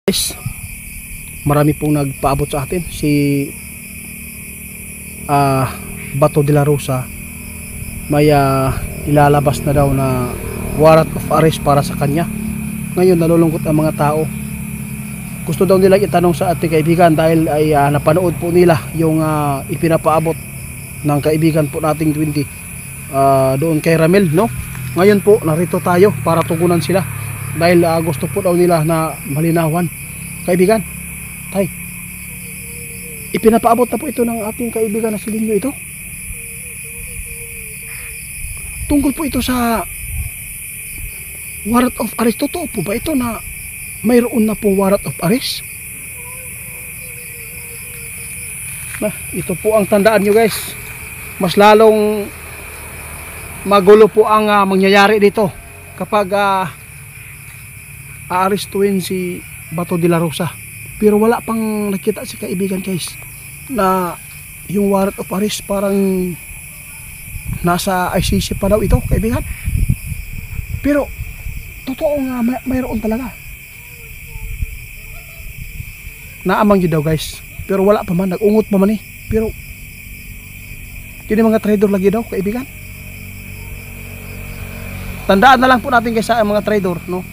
Guys, marami pong nagpaabot sa atin si Bato de la Rosa. May ilalabas na daw na warrant of arrest para sa kanya. Ngayon nalulungkot ang mga tao. Gusto daw nila itanong sa ating kaibigan dahil ay napanood po nila yung ipinapaabot ng kaibigan po nating 20 doon kay Ramel, no? Ngayon po narito tayo para tugunan sila dahil gusto po daw nila na malinawan. Kaibigan, tay, ipinapaabot na po ito ng ating kaibigan na si Linyo ito. Tungkol po ito sa warrant of arrest. Totoo po ba ito na mayroon na pong warrant of arrest? Ito po ang tandaan nyo, guys. Mas lalong magulo po ang mangyayari dito kapag aarestuin si Bato de la Rosa. Pero wala pang nakita si kaibigan, guys, na yung warrant of arrest parang nasa ICC pa daw ito, kaibigan. Pero totoo nga mayroon talaga. Naamang yun daw, guys. Pero wala pa man, nag-ungot pa man eh. Pero kini mga trader lagi daw, kaibigan. Tandaan na lang po natin, guys, sa mga trader, no?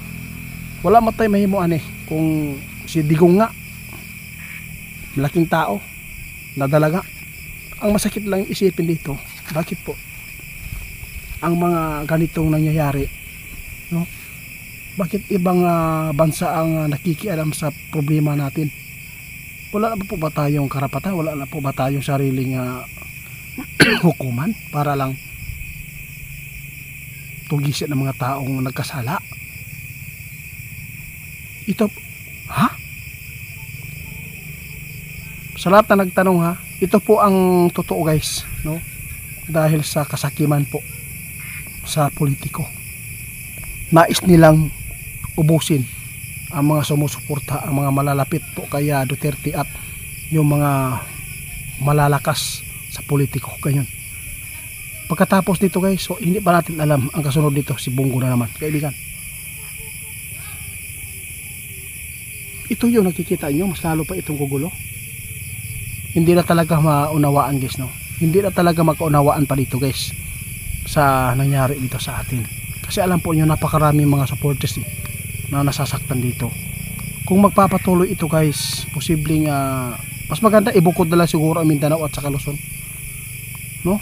Wala matay mahimuan eh kung si Digong nga, malaking tao, nadalaga. Ang masakit lang isipin dito, bakit po ang mga ganitong nangyayari, no? Bakit ibang bansa ang nakikialam sa problema natin? Wala na po ba tayong karapatan? Wala na po ba tayong sariling hukuman para lang tugisin ng mga taong nagkasala? Ito, sa lahat na nagtanong, ito po ang totoo, guys, no? Dahil sa kasakiman po sa politiko, nais nilang ubusin ang mga sumusuporta, ang mga malalapit po kaya Duterte at yung mga malalakas sa politiko, ganyan. Pagkatapos dito, guys, so hindi pa natin alam ang kasunod dito, si Bongo na naman, kaibigan. Ito yung nakikita nyo, mas lalo pa itong gugulo. Hindi na talaga maunawaan, guys, no? Hindi na talaga magkaunawaan pa dito, guys, sa nangyari dito sa atin. Kasi alam po nyo, napakarami mga supporters na nasasaktan dito. Kung magpapatuloy ito, guys, posibleng mas maganda ibukod na lang siguro ang Mindanao at saka Luzon, no?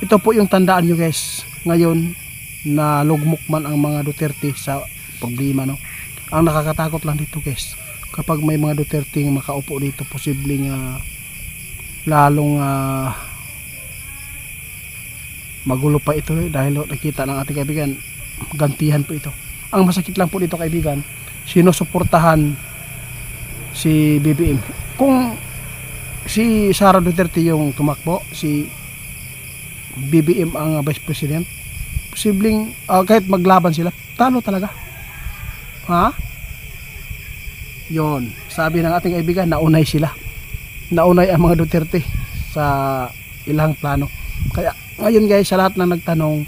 Ito po yung tandaan nyo, guys, ngayon na lugmok man ang mga Duterte sa problema, no? Ang nakakatakot lang dito, guys, kapag may mga Duterte makaupo dito, posibleng lalong magulo pa ito dahil nakita ng ating kaibigan, gantihan po ito. Ang masakit lang po dito, kaibigan, sinusuportahan si BBM. Kung si Sara Duterte yung tumakbo, si BBM ang Vice President, posibleng kahit maglaban sila, talo talaga. Yon, sabi ng ating kaibigan, naunay sila. Naunay ang mga Duterte sa ilang plano. Kaya ngayon, guys, sa lahat na nagtanong,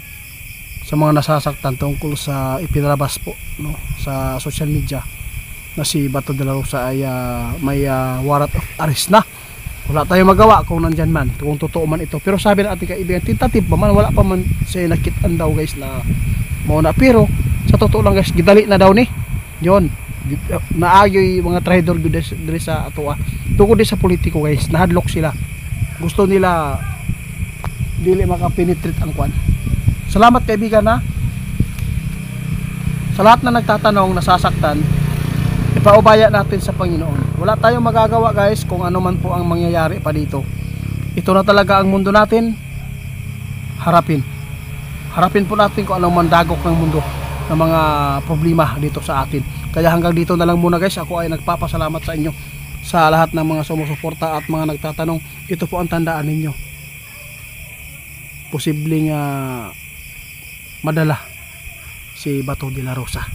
sa mga nasasaktan tungkol sa ipinalabas po, no, sa social media na si Bato de la Rosa ay may warrant of arrest na. Wala tayong magawa kung nandyan man, kung totoo man ito. Pero sabi ng ating kaibigan, tentative pa man, wala pa man siya nakitaan daw, guys, na mauna. Pero sa totoo lang, guys, gidali na daw ni yon, naayoy mga trader diri sa ato tungkol din sa politiko, guys. Nahadlok sila, gusto nila dili makapenetrate ang kwan. Salamat, kaibigan, sa lahat na nagtatanong, nasasaktan, ipaubaya natin sa Panginoon. Wala tayong magagawa, guys, kung ano man po ang mangyayari pa dito. Ito na talaga ang mundo natin. Harapin po natin kung anong mandagok ng mundo ng mga problema dito sa atin. Kaya hanggang dito na lang muna, guys. Ako ay nagpapasalamat sa inyo, sa lahat ng mga sumusuporta at mga nagtatanong. Ito po ang tandaan ninyo, posibleng madala si Bato de la Rosa,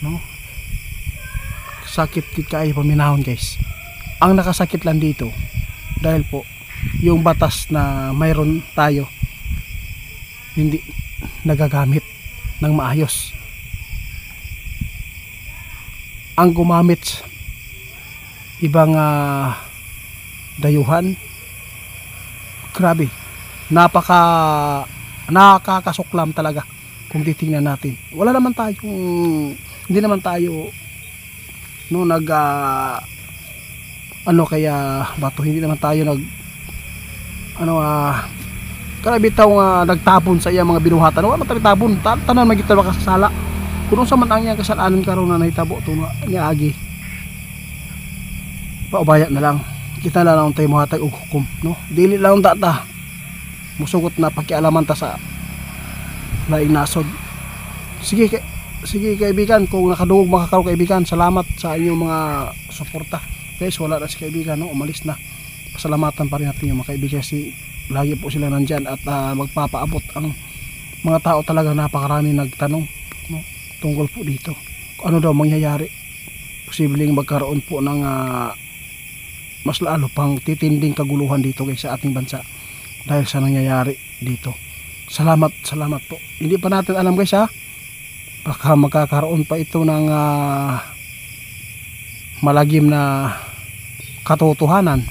no? Sakit kayo paminahon, guys. Ang nakasakit lang dito dahil po yung batas na mayroon tayo hindi nagagamit. ng maayos. Ang gumamit ibang dayuhan, grabe, nakakasuklam talaga kung titingnan natin. Wala naman tayong, hindi naman tayo no kaya bato, hindi naman tayo karabitaw nga nagtapon sa iya mga binuhatan. Wala man tayo tabon, tanan magita makasasala. Kung sa man ang iyang kasalanan karon na nahitabo to niagi, paubaya na lang kita na lang tayo muhatag og hukom, no? Dili lang ta musugot na pakialaman ta sa laing nasod. Sige kaibigan, kung nakadungog makakaroon kaibigan, salamat sa inyong mga suporta. Guys, wala na si kaibigan, no? Umalis na. Pasalamatan pa rin natin yung mga kaibigan, lagi po sila nandyan at magpapaabot. Ang mga tao talaga napakarami nagtanong, no? Tungkol po dito kung ano daw mangyayari. Posibleng magkaroon po ng mas lalo pang titinding kaguluhan dito guys sa ating bansa dahil sa nangyayari dito. Salamat po. Hindi pa natin alam guys, baka magkakaroon pa ito ng malagim na katotohanan